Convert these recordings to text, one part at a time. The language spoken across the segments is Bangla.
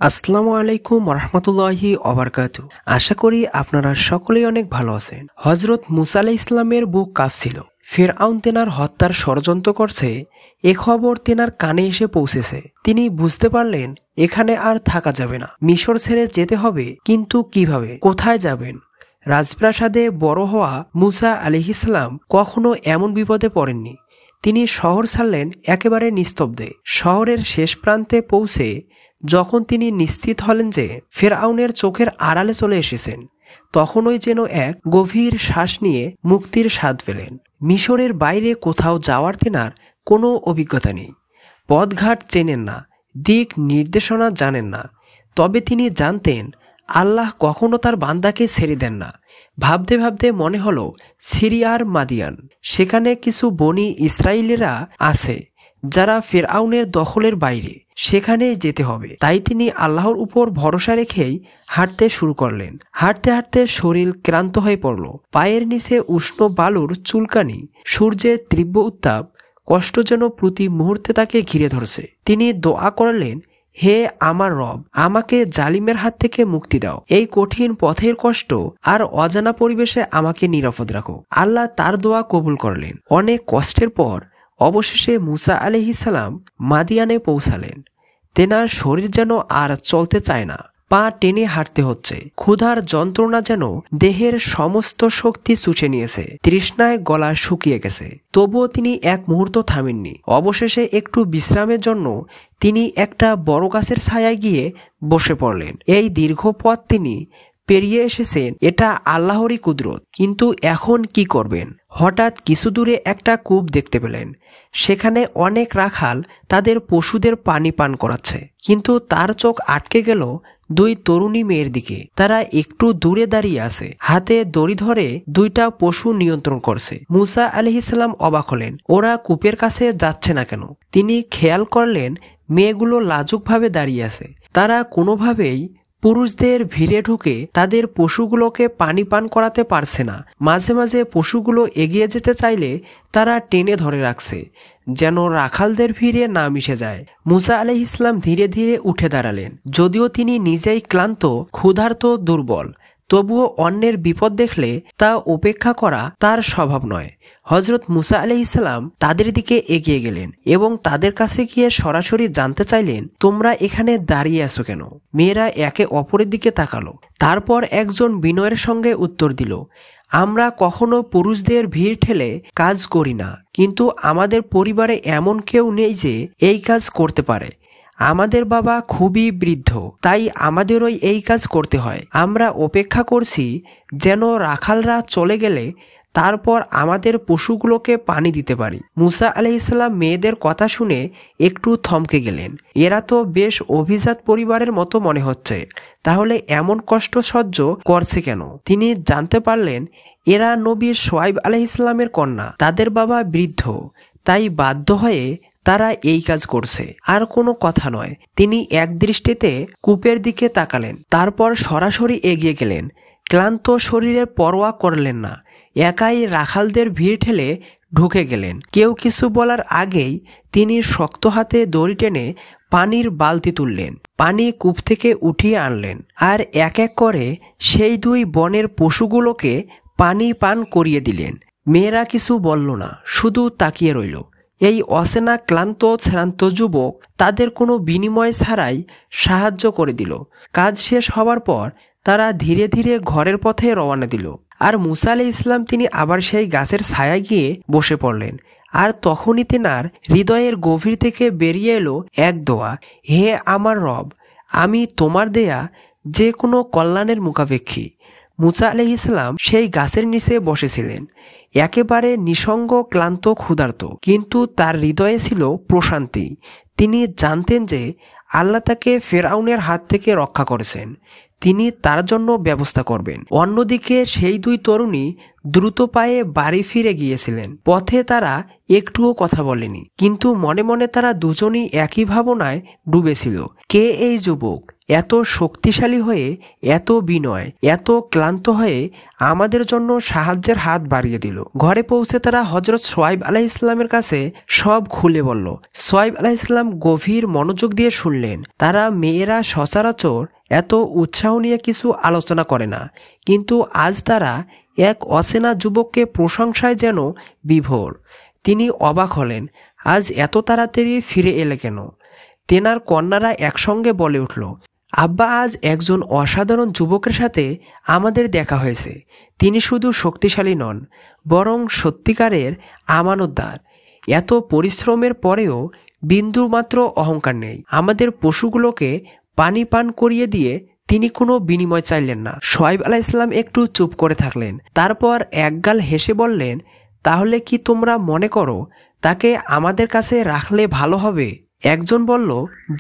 আসসালামু আলাইকুম রহমতুল্লাহি ওবারকাতু। আশা করি আপনারা সকলেই অনেক ভালো আছেন। হজরত মুসা আলাইহিস সালামের বুক কাঁপছিল। ফিরআউন তেনার হত্যার ষড়যন্ত্র করছে এ খবর তেনার কানে এসে পৌঁছেছে। তিনি বুঝতে পারলেন এখানে আর থাকা যাবে না, মিশর ছেড়ে যেতে হবে। কিন্তু কিভাবে, কোথায় যাবেন? রাজপ্রাসাদে বড় হওয়া মুসা আলাইহিস সালাম কখনো এমন বিপদে পড়েননি। তিনি শহর ছাড়লেন একেবারে নিস্তব্ধে। শহরের শেষ প্রান্তে পৌঁছে যখন তিনি নিশ্চিত হলেন যে ফেরআউনের চোখের আড়ালে চলে এসেছেন, তখনই যেন এক গভীর শ্বাস নিয়ে মুক্তির স্বাদ পেলেন। মিশরের বাইরে কোথাও যাওয়ার তেনার কোনো অভিজ্ঞতা নেই। পথঘাট চেনেন না, দিক নির্দেশনা জানেন না। তবে তিনি জানতেন আল্লাহ কখনো তার বান্দাকে ছেড়ে দেন না। ভাবতে ভাবতে মনে হলো সিরিয়ার মাদিয়ান, সেখানে কিছু বনি ইসরায়েলিরা আছে যারা ফেরআউনের দখলের বাইরে, সেখানেই যেতে হবে। তাই তিনি আল্লাহর উপর ভরসা রেখেই হাঁটতে শুরু করলেন। হাঁটতে হাঁটতে শরীর ক্লান্ত হয়ে পড়ল। পায়ের নিচে উষ্ণ বালুর চুলকানি, সূর্যের তীব্র উত্তাপ, কষ্ট যেন প্রতি মুহূর্তে তাকে ঘিরে ধরছে। তিনি দোয়া করলেন, হে আমার রব, আমাকে জালিমের হাত থেকে মুক্তি দাও। এই কঠিন পথের কষ্ট আর অজানা পরিবেশে আমাকে নিরাপদ রাখো। আল্লাহ তার দোয়া কবুল করলেন। অনেক কষ্টের পর অবশেষে মুসা আলাইহিস সালাম মাদিয়ানে পৌঁছালেন। তেনার শরীর যেন আর চলতে চায় না, পা টেনে হাঁটতে হচ্ছে। ক্ষুধার যন্ত্রণা যেন দেহের সমস্ত শক্তি চুষে নিয়েছে। তৃষ্ণায় গলা শুকিয়ে গেছে। তবুও তিনি এক মুহূর্ত থামেননি। অবশেষে একটু বিশ্রামের জন্য তিনি একটা বড় গাছের ছায়ায় গিয়ে বসে পড়লেন। এই দীর্ঘ পথ তিনি পেরিয়ে এসেছেন, এটা আল্লাহরই কুদরত। কিন্তু এখন কি করবেন? হঠাৎ কিছু দূরে একটা কূপ দেখতে পেলেন। সেখানে অনেক রাখাল তাদের পশুদের পানি পান করাচ্ছে। কিন্তু তার চোখ আটকে গেল দুই তরুণী মেয়ের দিকে। তারা একটু দূরে দাঁড়িয়ে আছে, হাতে দড়ি ধরে দুইটা পশু নিয়ন্ত্রণ করছে। মুসা আলাইহিস সালাম অবাক হলেন, ওরা কূপের কাছে যাচ্ছে না কেন? তিনি খেয়াল করলেন মেয়েগুলো লাজুকভাবে দাঁড়িয়ে আছে। তারা কোনোভাবেই পুরুষদের ভিড়ে ঢুকে তাদের পশুগুলোকে পানি পান করাতে পারছে না। মাঝে মাঝে পশুগুলো এগিয়ে যেতে চাইলে তারা টেনে ধরে রাখছে, যেন রাখালদের ভিড়ে না মিশে যায়। মুসা আলাইহিস সালাম ধীরে ধীরে উঠে দাঁড়ালেন। যদিও তিনি নিজেই ক্লান্ত, ক্ষুধার্ত, দুর্বল, তবুও অন্যের বিপদ দেখলে তা উপেক্ষা করা তার স্বভাব নয়। হজরত মুসা আলাইহিস সালাম তাদের দিকে এগিয়ে গেলেন এবং তাদের কাছে গিয়ে সরাসরি জানতে চাইলেন, তোমরা এখানে দাঁড়িয়ে আছো কেন? মেয়েরা একে অপরের দিকে তাকালো। তারপর একজন বিনয়ের সঙ্গে উত্তর দিল, আমরা কখনো পুরুষদের ভিড় ঠেলে কাজ করি না, কিন্তু আমাদের পরিবারে এমন কেউ নেই যে এই কাজ করতে পারে। আমাদের বাবা খুবই বৃদ্ধ, তাই আমাদেরও এই কাজ করতে হয়। আমরা অপেক্ষা করছি যেন রাখালরা চলে গেলে তারপর আমাদের পশুগুলোকে পানি দিতে পারি। মুসা আলাইহিস সালাম মেয়েদের কথা শুনে একটু থমকে গেলেন। এরা তো বেশ অভিজাত পরিবারের মতো মনে হচ্ছে, তাহলে এমন কষ্ট সহ্য করছে কেন? তিনি জানতে পারলেন এরা নবী শুআয়ব আলাইহিস সালামের কন্যা। তাদের বাবা বৃদ্ধ, তাই বাধ্য হয়ে তারা এই কাজ করছে, আর কোনো কথা নয়। তিনি এক দৃষ্টিতে কূপের দিকে তাকালেন, তারপর সরাসরি এগিয়ে গেলেন। ক্লান্ত শরীরের পরোয়া করলেন না, একাই রাখালদের ভিড় ঠেলে ঢুকে গেলেন। কেউ কিছু বলার আগেই তিনি শক্ত হাতে দড়ি টেনে পানির বালতি তুললেন, পানি কূপ থেকে উঠিয়ে আনলেন, আর এক এক করে সেই দুই বনের পশুগুলোকে পানি পান করিয়ে দিলেন। মেয়েরা কিছু বলল না, শুধু তাকিয়ে রইল। এই অচেনা ক্লান্ত শ্রান্ত যুবক তাদের কোনো বিনিময় ছাড়াই সাহায্য করে দিল। কাজ শেষ হওয়ার পর তারা ধীরে ধীরে ঘরের পথে রওনা দিল। আর মুসা আলাইহিস সালাম তিনি আবার সেই গাছের ছায়ায় গিয়ে বসে পড়লেন। আর তখনই তেনার হৃদয়ের গভীর থেকে বেরিয়ে এলো এক দোয়া, হে আমার রব, আমি তোমার দেয়া যে কোনো কল্যাণের মুখাপেক্ষী। মুসা আলাইহিস সালাম সেই গাছের নিচে বসেছিলেন, একেবারে নিঃসঙ্গ, ক্লান্ত, ক্ষুধার্ত, কিন্তু তার হৃদয়ে ছিল প্রশান্তি। তিনি জানতেন যে আল্লাহ তাকে ফেরআউনের হাত থেকে রক্ষা করেছেন, তিনি তার জন্য ব্যবস্থা করবেন। অন্যদিকে সেই দুই তরুণী দ্রুত পায়ে বাড়ি ফিরে গিয়েছিলেন। পথে তারা একটুও কথা বলেনি, কিন্তু মনে মনে তারা দুজনই একই ভাবনায় ডুবেছিল। কে এই যুবক? এত শক্তিশালী হয়ে, এত বিনয়, এত ক্লান্ত হয়ে আমাদের জন্য সাহায্যের হাত বাড়িয়ে দিল। ঘরে পৌঁছে তারা হজরত সোয়াইব আলাইহিসসালামের কাছে সব খুলে বলল। সোয়াইব আলাইহিসসালাম গভীর মনোযোগ দিয়ে শুনলেন। তারা মেয়েরা সচরাচর এত উৎসাহ নিয়ে কিছু আলোচনা করে না, কিন্তু আজ তারা এক অচেনা যুবককে প্রশংসায় যেন বিভোর। তিনি অবাক হলেন, আজ এত তাড়াতাড়ি ফিরে এলে কেন? তেনার কন্যারা একসঙ্গে বলে উঠল, আব্বা, আজ একজন অসাধারণ যুবকের সাথে আমাদের দেখা হয়েছে। তিনি শুধু শক্তিশালী নন, বরং সত্যিকারের আমানতদার। এত পরিশ্রমের পরেও বিন্দুমাত্র অহংকার নেই। আমাদের পশুগুলোকে পানি পান করিয়ে দিয়ে তিনি কোনো বিনিময় চাইলেন না। সোয়াইব আলাইহিসসালাম একটু চুপ করে থাকলেন। তারপর একগাল হেসে বললেন, তাহলে কি তোমরা মনে করো তাকে আমাদের কাছে রাখলে ভালো হবে? একজন বলল,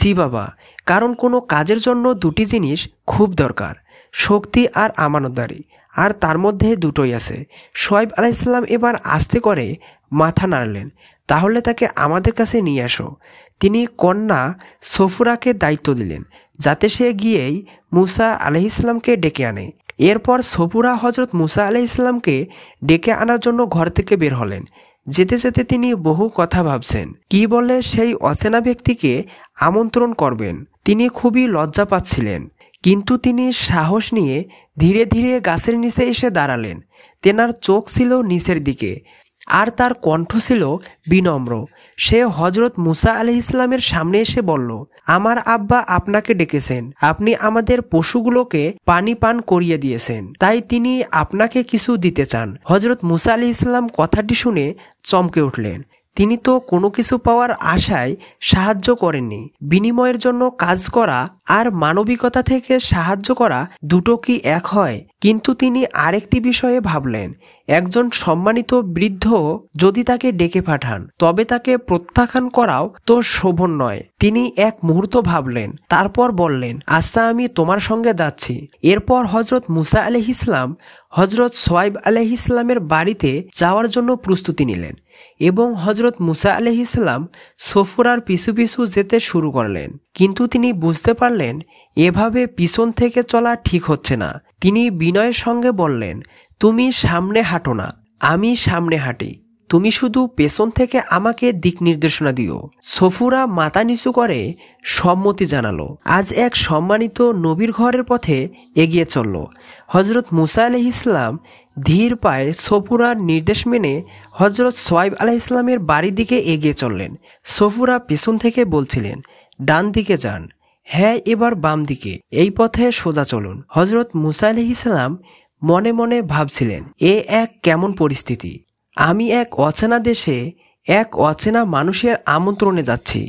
জি বাবা, কারণ কোনো কাজের জন্য দুটি জিনিস খুব দরকার, শক্তি আর আমানতদারি, আর তার মধ্যে দুটোই আছে। সোয়াইব আলাইহিসসালাম এবার আস্তে করে মাথা নাড়লেন, তাহলে তাকে আমাদের কাছে নিয়ে আসো। তিনি কন্যা সফুরাকে দায়িত্ব দিলেন যাতে সে গিয়েই মুসা আলাইহিসসালামকে ডেকে আনে। এরপর সফুরা হজরত মুসা আলাইহিসসালামকে ডেকে আনার জন্য ঘর থেকে বের হলেন। যেতে যেতে তিনি বহু কথা ভাবছেন, কি বলে সেই অচেনা ব্যক্তিকে আমন্ত্রণ করবেন। তিনি খুবই লজ্জা পাচ্ছিলেন, কিন্তু তিনি সাহস নিয়ে ধীরে ধীরে গাছের নিচে এসে দাঁড়ালেন। তেনার চোখ ছিল নিচের দিকে, আর তার কণ্ঠ ছিল বিনম্র। সে হজরত মুসা আলাইহিসসালামের সামনে এসে বলল, আমার আব্বা আপনাকে ডেকেছেন। আপনি আমাদের পশুগুলোকে পানি পান করিয়ে দিয়েছেন, তাই তিনি আপনাকে কিছু দিতে চান। হজরত মুসা আলাইহিসসালাম কথাটি শুনে চমকে উঠলেন। তিনি তো কোনো কিছু পাওয়ার আশায় সাহায্য করেননি। বিনিময়ের জন্য কাজ করা আর মানবিকতা থেকে সাহায্য করা দুটো কি এক হয়? কিন্তু তিনি আরেকটি বিষয়ে ভাবলেন, একজন সম্মানিত বৃদ্ধ যদি তাকে ডেকে পাঠান, তবে তাকে প্রত্যাখ্যান করাও তো শোভন নয়। তিনি এক মুহূর্ত ভাবলেন, তারপর বললেন, আচ্ছা, আমি তোমার সঙ্গে যাচ্ছি। এরপর হজরত মুসা আলাইহিসসালাম হজরত সোয়াইব আলাইহিসসালামের বাড়িতে যাওয়ার জন্য প্রস্তুতি নিলেন এবং হজরত মুসা আলাইহিসসালাম সফুরার পিছু পিছু যেতে শুরু করলেন। কিন্তু তিনি বুঝতে পারলেন এভাবে পিছন থেকে চলা ঠিক হচ্ছে না। তিনি বিনয়ের সঙ্গে বললেন, তুমি সামনে হাঁটো না, আমি সামনে হাঁটি। তুমি শুধু পেছন থেকে আমাকে দিক নির্দেশনা দিও। সফুরা মাথা নিচু করে সম্মতি জানালো। আজ এক সম্মানিত নবীর ঘরের পথে এগিয়ে চলল। হজরত মুসা আলাইহিসসালাম ধীর পায়ে সফুরার নির্দেশ মেনে হজরত সোয়াইব আলাইহিসসালামের বাড়ির দিকে এগিয়ে চললেন। সফুরা পেছন থেকে বলছিলেন, ডান দিকে যান। হ্যাঁ, এবার বাম দিকে, এই পথে সোজা চলুন। হজরত মুসা আলাইহিসসালাম মনে মনে ভাবছিলেন, এ এক কেমন পরিস্থিতি! আমি এক অচেনা দেশে এক অচেনা মানুষের আমন্ত্রণে যাচ্ছি,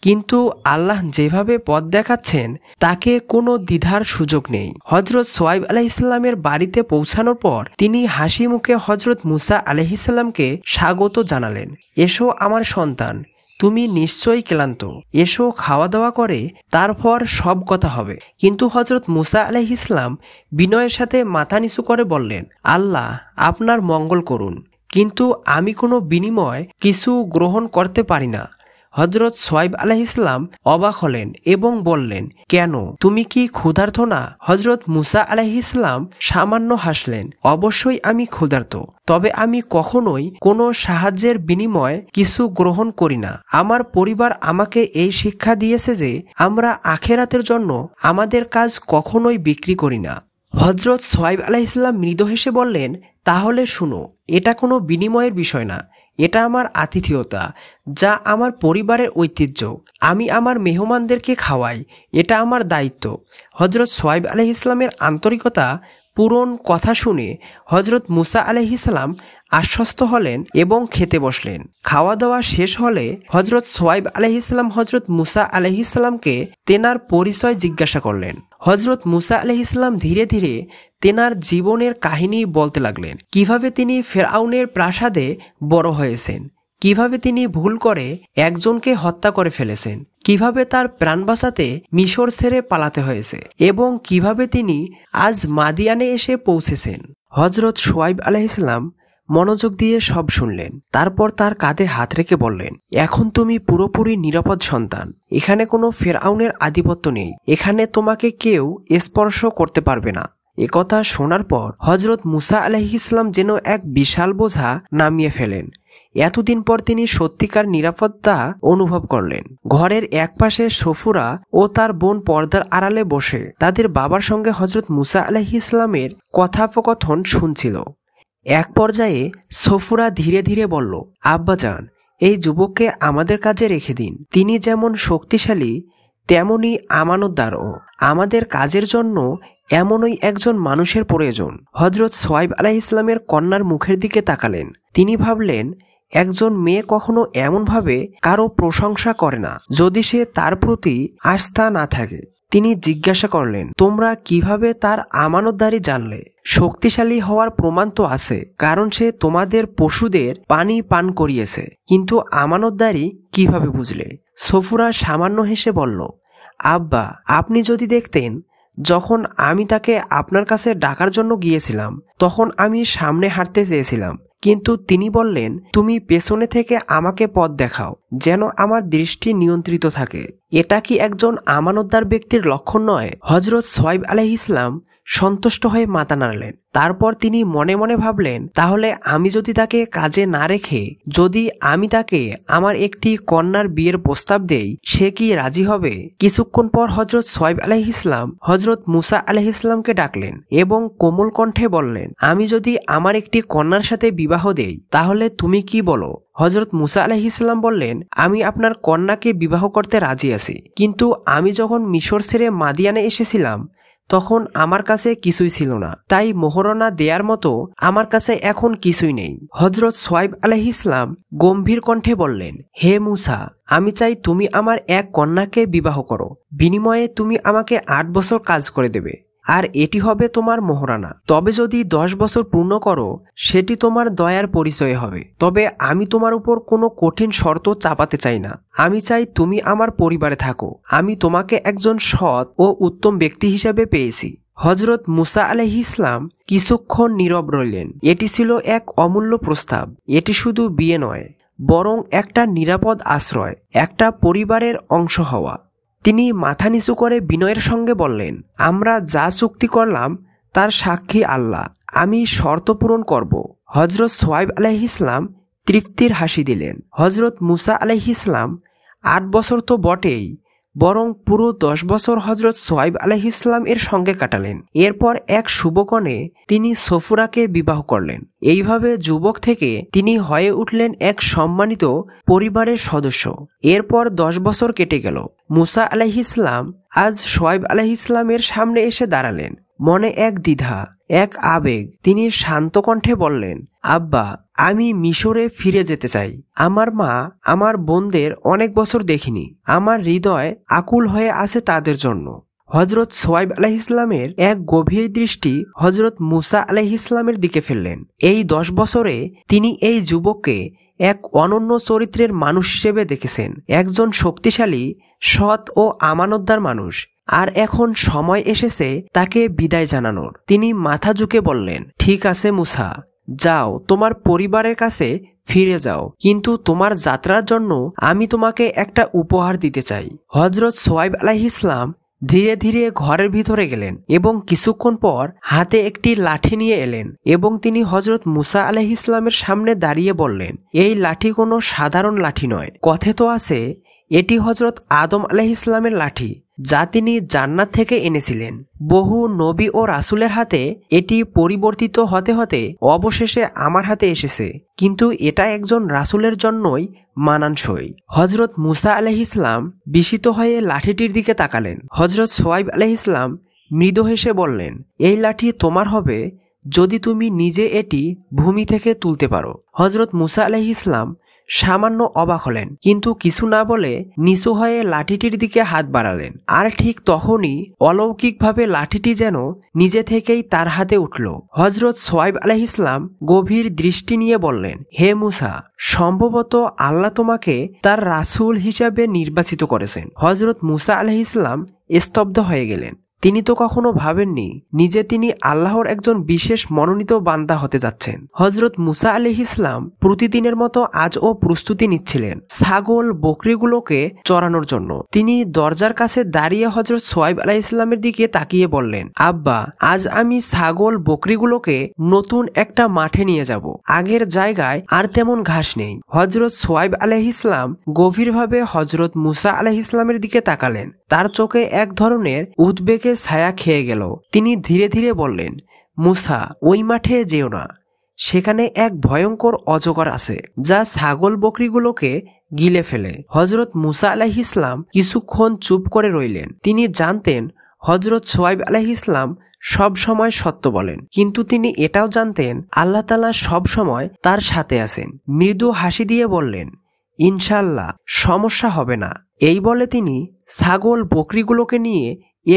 কিন্তু আল্লাহ যেভাবে পথ দেখাচ্ছেন তাকে কোনো দ্বিধার সুযোগ নেই। হজরত সোয়াইব আলাইহিসসালামের বাড়িতে পৌঁছানোর পর তিনি হাসি মুখে হজরত মুসা আলাইহিসসালামকে স্বাগত জানালেন। এসো আমার সন্তান, তুমি নিশ্চয়ই ক্লান্ত, এসো খাওয়া দাওয়া করে তারপর সব কথা হবে। কিন্তু হজরত মুসা আলাইহিসসালাম বিনয়ের সাথে মাথা নিচু করে বললেন, আল্লাহ আপনার মঙ্গল করুন, কিন্তু আমি কোনো বিনিময় কিছু গ্রহণ করতে পারি না। হজরত সোয়াইব আলাইহিসসালাম অবাক হলেন এবং বললেন, কেন, তুমি কি ক্ষুধার্ত না? হজরত মুসা আলাইহিসসালাম সামান্য হাসলেন, অবশ্যই আমি ক্ষুধার্ত, তবে আমি কখনোই কোনো সাহায্যের বিনিময়ে কিছু গ্রহণ করি না। আমার পরিবার আমাকে এই শিক্ষা দিয়েছে যে আমরা আখেরাতের জন্য আমাদের কাজ কখনোই বিক্রি করি না। হজরত সোয়াইব আলাইহিসসালাম মৃদু হেসে বললেন, তাহলে শুনো, এটা কোনো বিনিময়ের বিষয় না, এটা আমার আতিথেয়তা, যা আমার পরিবারের ঐতিহ্য। আমি আমার মেহমানদেরকে খাওয়াই, এটা আমার দায়িত্ব। হজরত সোয়াইব আলাইহিসসালামের আন্তরিকতা পূরণ কথা শুনে হজরত মুসা আলাইহিসসালাম আশ্বস্ত হলেন এবং খেতে বসলেন। খাওয়া দাওয়া শেষ হলে হজরত সোয়াইব আলাইহিসসালাম হজরত মুসা আলাইহিসসালামকে তেনার পরিচয় জিজ্ঞাসা করলেন। হজরত মুসা আলাইহিসসালাম ধীরে ধীরে তেনার জীবনের কাহিনী বলতে লাগলেন, কিভাবে তিনি ফেরাউনের প্রাসাদে বড় হয়েছেন, কিভাবে তিনি ভুল করে একজনকে হত্যা করে ফেলেছেন, কিভাবে তার প্রাণ বাঁচাতে মিশর ছেড়ে পালাতে হয়েছে এবং কিভাবে তিনি আজ মাদিয়ানে এসে পৌঁছেছেন। হজরত সোয়াইব আলাইহিসসালাম মনোযোগ দিয়ে সব শুনলেন। তারপর তার কাঁধে হাত রেখে বললেন, এখন তুমি পুরোপুরি নিরাপদ সন্তান। এখানে কোনো ফেরআউনের আধিপত্য নেই। এখানে তোমাকে কেউ স্পর্শ করতে পারবে না। একথা শোনার পর হযরত মুসা আলাইহিস সালাম যেন এক বিশাল বোঝা নামিয়ে ফেলেন। এতদিন পর তিনি সত্যিকার নিরাপত্তা অনুভব করলেন। ঘরের একপাশে সফুরা ও তার বোন পর্দার আড়ালে বসে তাদের বাবার সঙ্গে হযরত মুসা আলাইহিস সালামের কথোপকথন শুনছিল। এক পর্যায়ে সফুরা ধীরে ধীরে বলল, আব্বাজান, এই যুবককে আমাদের কাজে রেখে দিন। তিনি যেমন শক্তিশালী তেমনি আমানতদারও। আমাদের কাজের জন্য এমনই একজন মানুষের প্রয়োজন। হযরত সোয়াইব আলাইহিস সালামের কন্যার মুখের দিকে তাকালেন। তিনি ভাবলেন, একজন মেয়ে কখনো এমনভাবে কারো প্রশংসা করে না যদি সে তার প্রতি আস্থা না থাকে। তিনি জিজ্ঞাসা করলেন, তোমরা কিভাবে তার আমানতদারি জানলে? শক্তিশালী হওয়ার প্রমাণ তো আছে, কারণ সে তোমাদের পশুদের পানি পান করিয়েছে। কিন্তু আমানতদারি কিভাবে বুঝলে? সফুরা সামান্য হেসে বলল, আব্বা, আপনি যদি দেখতেন, যখন আমি তাকে আপনার কাছে ডাকার জন্য গিয়েছিলাম তখন আমি সামনে হাঁটতে চেয়েছিলাম, কিন্তু তিনি বললেন, তুমি পেছনে থেকে আমাকে পথ দেখাও, যেন আমার দৃষ্টি নিয়ন্ত্রিত থাকে। এটা কি একজন আমানতদার ব্যক্তির লক্ষণ নয়? হযরত সোয়াইব আলাইহিস সালাম সন্তুষ্ট হয়ে মাথা নাড়লেন। তারপর তিনি মনে মনে ভাবলেন, তাহলে আমি যদি তাকে কাজে না রেখে যদি আমি তাকে আমার একটি কন্যার বিয়ের প্রস্তাব দেই, সে কি রাজি হবে? কিছুক্ষণ পর হযরত সোয়াইব আলাইহিস সালাম হযরত মুসা আলাইহিস সালামকে ডাকলেন এবং কোমল কণ্ঠে বললেন, আমি যদি আমার একটি কন্যার সাথে বিবাহ দেই, তাহলে তুমি কি বলো? হযরত মুসা আলাইহিস সালাম বললেন, আমি আপনার কন্যাকে বিবাহ করতে রাজি আছি, কিন্তু আমি যখন মিশর ছেড়ে মাদিয়ানে এসেছিলাম তখন আমার কাছে কিছুই ছিল না, তাই মোহরনা দেয়ার মতো আমার কাছে এখন কিছুই নেই। হযরত সোয়াইব আলাইহিস সালাম গম্ভীর কণ্ঠে বললেন, হে মুসা, আমি চাই তুমি আমার এক কন্যাকে বিবাহ করো। বিনিময়ে তুমি আমাকে 8 বছর কাজ করে দেবে, আর এটি হবে তোমার মোহরানা। তবে যদি 10 বছর পূর্ণ করো, সেটি তোমার দয়ার পরিচয় হবে। তবে আমি তোমার উপর কোনো কঠিন শর্ত চাপাতে চাই না। আমি চাই তুমি আমার পরিবারে থাকো। আমি তোমাকে একজন সৎ ও উত্তম ব্যক্তি হিসেবে পেয়েছি। হযরত মুসা আলাইহিস সালাম কিছুক্ষণ নীরব রইলেন। এটি ছিল এক অমূল্য প্রস্তাব। এটি শুধু বিয়ে নয়, বরং একটা নিরাপদ আশ্রয়, একটা পরিবারের অংশ হওয়া। তিনি মাথা নিচু করে বিনয়ের সঙ্গে বললেন, আমরা যা চুক্তি করলাম তার সাক্ষী আল্লাহ। আমি শর্ত পূরণ করব। হযরত সোয়াইব আলাইহিস সালাম তৃপ্তির হাসি দিলেন। হযরত মুসা আলাইহিস সালাম 8 বছর তো বটেই, বরং পুরো 10 বছর হযরত সোয়াইব আলাইহিস সালাম এর সঙ্গে কাটালেন। এরপর এক শুভকণে তিনি সফুরাকে বিবাহ করলেন। এইভাবে যুবক থেকে তিনি হয়ে উঠলেন এক সম্মানিত পরিবারের সদস্য। এরপর 10 বছর কেটে গেল। মুসা আলাইহিস সালাম আজ সোয়াইব আলাইহিস সালামের সামনে এসে দাঁড়ালেন। মনে এক দ্বিধা, এক আবেগ। তিনি শান্ত কণ্ঠে বললেন, আব্বা, আমি মিশরে ফিরে যেতে চাই। আমার মা, আমার বোনদের অনেক বছর দেখিনি। আমার হৃদয় আকুল হয়ে আছে তাদের জন্য। হযরত সোয়াইব আলাইহিস সালামের এক গভীর দৃষ্টি হযরত মুসা আলাইহিস সালামের দিকে ফেললেন। এই 10 বছরে তিনি এই যুবককে এক অনন্য চরিত্রের মানুষ হিসেবে দেখেছেন, একজন শক্তিশালী, সৎ ও আমানতদার মানুষ। আর এখন সময় এসেছে তাকে বিদায় জানানোর। তিনি মাথা ঝুঁকে বললেন, ঠিক আছে মুসা, যাও, তোমার পরিবারের কাছে ফিরে যাও, কিন্তু তোমার যাত্রার জন্য আমি তোমাকে একটা উপহার দিতে চাই। হযরত সোয়াইব আলাইহিস সালাম ধীরে ধীরে ঘরের ভিতরে গেলেন এবং কিছুক্ষণ পর হাতে একটি লাঠি নিয়ে এলেন এবং তিনি হযরত মুসা আলাইহিস সালামের সামনে দাঁড়িয়ে বললেন, এই লাঠি কোনো সাধারণ লাঠি নয়। কথিত আছে এটি হযরত আদম আলাইহিস সালামের লাঠি, যা তিনি জান্নাত থেকে এনেছিলেন। বহু নবী ও রাসূলের হাতে এটি পরিবর্তিত হতে হতে অবশেষে আমার হাতে এসেছে, কিন্তু এটা একজন রাসূলের জন্যই মানানসই। হযরত মুসা আলাইহিস সালাম বিস্মিত হয়ে লাঠিটির দিকে তাকালেন। হযরত সোয়াইব আলাইহিস সালাম মৃদু হেসে বললেন, এই লাঠি তোমার হবে যদি তুমি নিজে এটি ভূমি থেকে তুলতে পারো। হযরত মুসা আলাইহিস সালাম সামান্য অবাক হলেন, কিন্তু কিছু না বলে নিচু হয়ে লাঠিটির দিকে হাত বাড়ালেন। আর ঠিক তখনই অলৌকিকভাবে লাঠিটি যেন নিজে থেকেই তার হাতে উঠল। হযরত সোয়াইব আলাইহিস সালাম গভীর দৃষ্টি নিয়ে বললেন, হে মুসা, সম্ভবত আল্লাহ তোমাকে তার রাসূল হিসাবে নির্বাচিত করেছেন। হযরত মুসা আলাইহিস সালাম স্তব্ধ হয়ে গেলেন। তিনি তো কখনো ভাবেননি নিজে তিনি আল্লাহর একজন বিশেষ মনোনীত বান্দা হতে যাচ্ছেন। হযরত মুসা আলাইহিস সালাম প্রতিদিনের মতো আজও প্রস্তুতি নিচ্ছিলেন ছাগল বকরিগুলোকে চড়ানোর জন্য। তিনি দরজার কাছে দাঁড়িয়ে হযরত সোয়াইব আলাইহিস সালামের দিকে তাকিয়ে বললেন, আব্বা, আজ আমি ছাগল বকরিগুলোকে নতুন একটা মাঠে নিয়ে যাব। আগের জায়গায় আর তেমন ঘাস নেই। হযরত সোয়াইব আলাইহিস সালাম গভীরভাবে হযরত মুসা আলাইহিস সালামের দিকে তাকালেন। তার চোখে এক ধরনের উদ্বেগের ছায়া খেয়ে গেল। তিনি ধীরে ধীরে বললেন, মুসা, ওই মাঠে যেও না। সেখানে এক ভয়ঙ্কর অজগর আছে যা ছাগল বকরিগুলোকে গিলে ফেলে। হযরত মুসা আলাইহিস সালাম কিছুক্ষণ চুপ করে রইলেন। তিনি জানতেন হযরত সোয়াইব আলাইহিস সালাম সব সময় সত্য বলেন, কিন্তু তিনি এটাও জানতেন আল্লাহ তাআলা সব সময় তার সাথে আছেন। মৃদু হাসি দিয়ে বললেন, ইনশাআল্লাহ সমস্যা হবে না। এই বলে তিনি ছাগল বকরিগুলোকে নিয়ে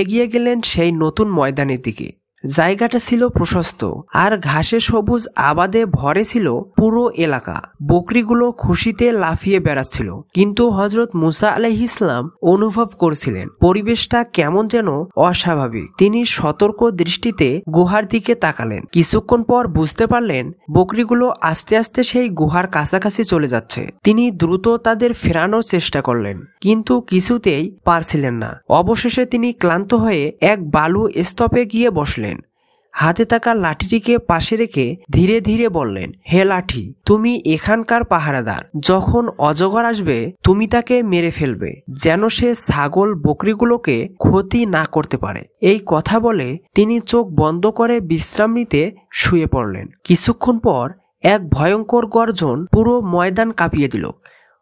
এগিয়ে গেলেন সেই নতুন ময়দানের দিকে। জায়গাটা ছিল প্রশস্ত আর ঘাসে সবুজ আবাদে ভরে ছিল পুরো এলাকা। বকরিগুলো খুশিতে লাফিয়ে বেড়াচ্ছিল, কিন্তু হযরত মুসা আলাইহিস সালাম অনুভব করছিলেন পরিবেশটা কেমন যেন অস্বাভাবিক। তিনি সতর্ক দৃষ্টিতে গুহার দিকে তাকালেন। কিছুক্ষণ পর বুঝতে পারলেন বকরিগুলো আস্তে আস্তে সেই গুহার কাছাকাছি চলে যাচ্ছে। তিনি দ্রুত তাদের ফেরানোর চেষ্টা করলেন, কিন্তু কিছুতেই পারছিলেন না। অবশেষে তিনি ক্লান্ত হয়ে এক বালু স্তূপে গিয়ে বসলেন। হাতে থাকা লাঠিটিকে পাশে রেখে ধীরে ধীরে বললেন, হে লাঠি, তুমি এখানকার পাহারাদার। যখন অজগর আসবে তুমি তাকে মেরে ফেলবে, যেন সে ছাগল বকরিগুলোকে ক্ষতি না করতে পারে। এই কথা বলে তিনি চোখ বন্ধ করে বিশ্রাম নিতে শুয়ে পড়লেন। কিছুক্ষণ পর এক ভয়ঙ্কর গর্জন পুরো ময়দান কাঁপিয়ে দিল।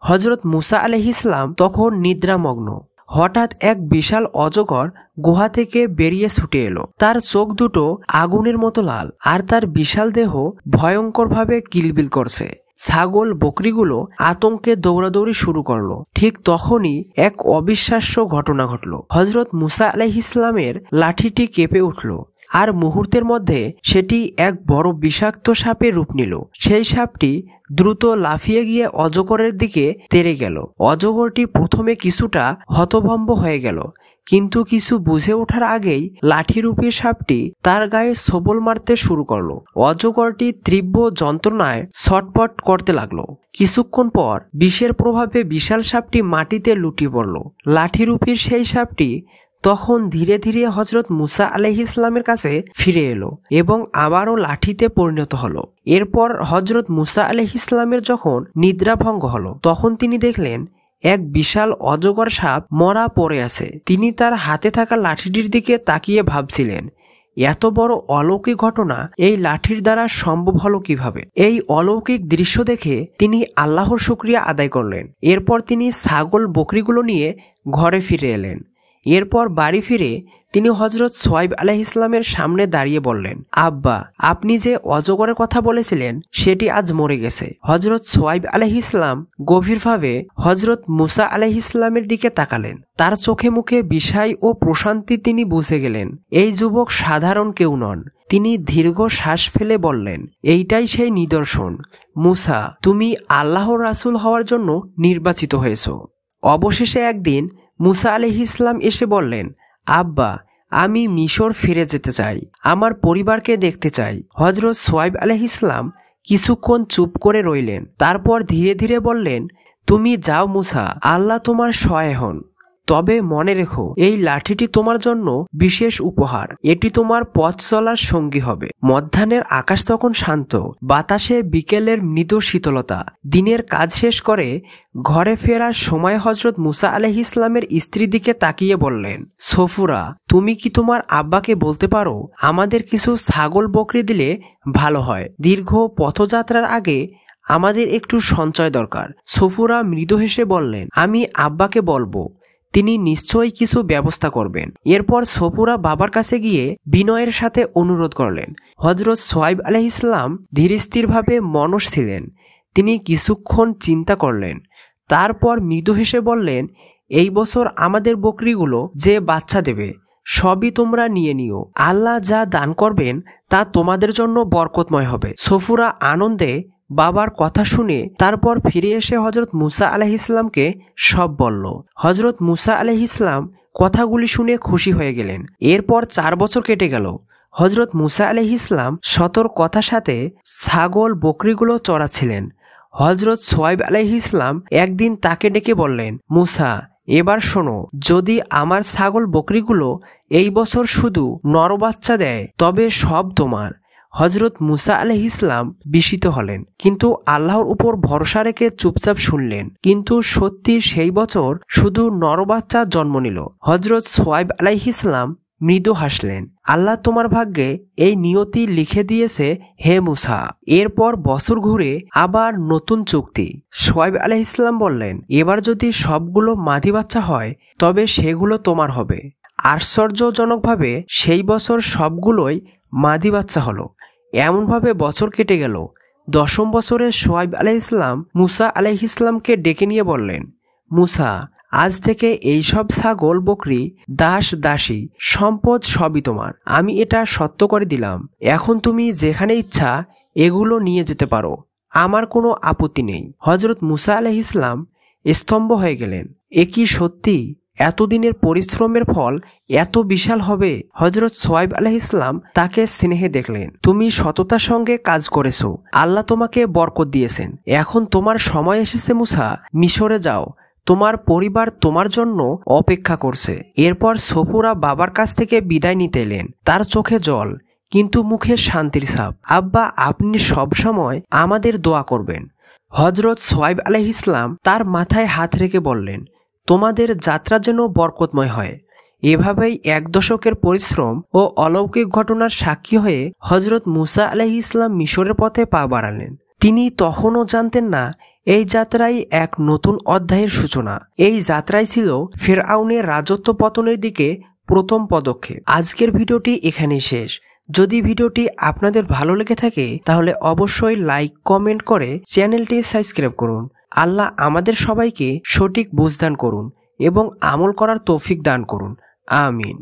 হযরত মুসা আলাইহিস সালাম তখন নিদ্রামগ্ন। হঠাৎ এক বিশাল অজগর গুহা থেকে বেরিয়ে ছুটে এলো। তার চোখ দুটো আগুনের মতো লাল আর তার বিশাল দেহ ভয়ঙ্করভাবে কিলবিল করছে। ছাগল বকরিগুলো আতঙ্কে দৌড়াদৌড়ি শুরু করলো। ঠিক তখনই এক অবিশ্বাস্য ঘটনা ঘটল। হযরত মুসা আলাইহিস সালামের লাঠিটি কেঁপে উঠল আর মুহূর্তের মধ্যে সেটি এক বড় বিষাক্ত সাপের রূপ নিল। সেই সাপটি দ্রুত লাফিয়ে গিয়ে অজগরের দিকে তেড়ে গেল। অজগরটি প্রথমে কিছুটা হতভম্ব হয়ে গেল, কিন্তু কিছু বুঝে ওঠার আগেই লাঠিরূপী সাপটি তার গায়ে ছোবল মারতে শুরু করলো। অজগরটি তীব্র যন্ত্রণায় ছটপট করতে লাগলো। কিছুক্ষণ পর বিষের প্রভাবে বিশাল সাপটি মাটিতে লুটিয়ে পড়ল। লাঠিরূপীর সেই সাপটি তখন ধীরে ধীরে হযরত মুসা আলাইহিস সালামের কাছে ফিরে এলো এবং আবারও লাঠিতে পরিণত হলো। এরপর হযরত মুসা আলাইহিস সালামের যখন নিদ্রাভঙ্গ হলো, তখন তিনি দেখলেন এক বিশাল অজগর সাপ মরা পড়ে আছে। তিনি তার হাতে থাকা লাঠিটির দিকে তাকিয়ে ভাবছিলেন, এত বড় অলৌকিক ঘটনা এই লাঠির দ্বারা সম্ভব হলো কিভাবে। এই অলৌকিক দৃশ্য দেখে তিনি আল্লাহর শুকরিয়া আদায় করলেন। এরপর তিনি ছাগল বকরিগুলো নিয়ে ঘরে ফিরে এলেন। এরপর বাড়ি ফিরে তিনি হযরত সোয়াইব আলাইহিস সালামের সামনে দাঁড়িয়ে বললেন, আব্বা, আপনি যে অজগরের কথা বলেছিলেন সেটি আজ মরে গেছে। হযরত সোয়াইব আলাইহিস সালাম গভীরভাবে হযরত মুসা আলাইহিস সালামের দিকে তাকালেন। তার চোখে মুখে বিষয় ও প্রশান্তি তিনি বুঝে গেলেন এই যুবক সাধারণ কেউ নন। তিনি দীর্ঘ শ্বাস ফেলে বললেন, এইটাই সেই নিদর্শন, মুসা, তুমি আল্লাহর রাসূল হওয়ার জন্য নির্বাচিত হয়েছ। অবশেষে একদিন মুসা আলাইহিস সালাম এসে বললেন, আব্বা, আমি মিশর ফিরে যেতে চাই, আমার পরিবারকে দেখতে চাই। হযরত সোয়াইব আলাইহিস সালাম কিছুক্ষণ চুপ করে রইলেন। তারপর ধীরে ধীরে বললেন, তুমি যাও মুসা, আল্লাহ তোমার সহায় হন। তবে মনে রেখো, এই লাঠিটি তোমার জন্য বিশেষ উপহার। এটি তোমার পথ চলার সঙ্গী হবে। মধ্যাহ্নের আকাশ তখন শান্ত, বাতাসে বিকেলের মৃদু শীতলতা। দিনের কাজ শেষ করে ঘরে ফেরার সময় হযরত মুসা আলাইহিস সালামের স্ত্রীর দিকে তাকিয়ে বললেন, সফুরা, তুমি কি তোমার আব্বাকে বলতে পারো আমাদের কিছু ছাগল বকরি দিলে ভালো হয়? দীর্ঘ পথযাত্রার আগে আমাদের একটু সঞ্চয় দরকার। সফুরা মৃদু হেসে বললেন, আমি আব্বাকে বলবো, তিনি নিশ্চয়ই কিছু ব্যবস্থা করবেন। এরপর সফুরা বাবার কাছে গিয়ে বিনয়ের সাথে অনুরোধ করলেন। হযরত সোয়াইব আলাইহিস সালাম ধীরস্থিরভাবে মনস্ক ছিলেন। তিনি কিছুক্ষণ চিন্তা করলেন, তারপর মৃদু হেসে বললেন, এই বছর আমাদের বকরিগুলো যে বাচ্চা দেবে সবই তোমরা নিয়ে নিও। আল্লাহ যা দান করবেন তা তোমাদের জন্য বরকতময় হবে। সফুরা আনন্দে বাবার কথা শুনে তারপর ফিরে এসে হযরত মুসা আলাইহিস সালামকে সব বলল। হযরত মুসা আলাইহিস সালাম কথাগুলি শুনে খুশি হয়ে গেলেন। এরপর 4 বছর কেটে গেল। হযরত মুসা আলাইহিস সালাম সতর্কতার সাথে ছাগল বকরিগুলো চড়াচ্ছিলেন। হযরত শুআয়ব আলাইহিস সালাম একদিন তাকে ডেকে বললেন, মুসা, এবার শোনো, যদি আমার ছাগল বকরিগুলো এই বছর শুধু নরবাচ্চা দেয় তবে সব তোমার। হযরত মুসা আলাইহিস সালাম বিস্মিত হলেন, কিন্তু আল্লাহর উপর ভরসা রেখে চুপচাপ শুনলেন। কিন্তু সত্যি সেই বছর শুধু নরবাচ্চা জন্ম নিল। হযরত শুআয়ব আলাইহিস সালাম মৃদু হাসলেন। আল্লাহ তোমার ভাগ্যে এই নিয়তি লিখে দিয়েছে হে মুসা। এরপর বছর ঘুরে আবার নতুন চুক্তি। শুআয়ব আলাইহিস সালাম বললেন, এবার যদি সবগুলো মাদি বাচ্চা হয় তবে সেগুলো তোমার হবে। আশ্চর্যজনকভাবে সেই বছর সবগুলোই মাদি বাচ্চা হলো। এমনভাবে বছর কেটে গেল। 10ম বছরে শুআয়ব আলাইহিস সালাম মুসা আলাইহিস সালামকে ডেকে নিয়ে বললেন, মুসা, আজ থেকে এই সব ছাগল বকরি দাস দাসী সম্পদ সবই তোমার। আমি এটা সত্য করে দিলাম। এখন তুমি যেখানে ইচ্ছা এগুলো নিয়ে যেতে পারো, আমার কোনো আপত্তি নেই। হযরত মুসা আলাইহিস সালাম স্তম্ভ হয়ে গেলেন। এ কি সত্যি এতদিনের পরিশ্রমের ফল এত বিশাল হবে? হযরত শুআয়ব আলাইহিস সালাম তাকে স্নেহে দেখলেন। তুমি সততার সঙ্গে কাজ করেছো, আল্লাহ তোমাকে বরকত দিয়েছেন। এখন তোমার সময় এসেছে মুসা, মিশরে যাও, তোমার পরিবার তোমার জন্য অপেক্ষা করছে। এরপর সফুরা বাবার কাছ থেকে বিদায় নিতে এলেন। তার চোখে জল, কিন্তু মুখে শান্তির ছাপ। আব্বা, আপনি সবসময় আমাদের দোয়া করবেন। হযরত শুআয়ব আলাইহিস সালাম তার মাথায় হাত রেখে বললেন, তোমাদের যাত্রা যেন বরকতময় হয়। এভাবেই 1 দশকের পরিশ্রম ও অলৌকিক ঘটনার সাক্ষী হয়ে হযরত মুসা আলাইহিস সালাম মিশরের পথে পা বাড়ালেন। তিনি তখনও জানতেন না এই যাত্রাই এক নতুন অধ্যায়ের সূচনা। এই যাত্রাই ছিল ফেরআউনের রাজত্ব পতনের দিকে প্রথম পদক্ষেপ। আজকের ভিডিওটি এখানেই শেষ। যদি ভিডিওটি আপনাদের ভালো লেগে থাকে তাহলে অবশ্যই লাইক, কমেন্ট করে চ্যানেলটি সাবস্ক্রাইব করুন। আল্লাহ আমাদের সবাইকে সঠিক বুঝদান করুন এবং আমল করার তৌফিক দান করুন। আমিন।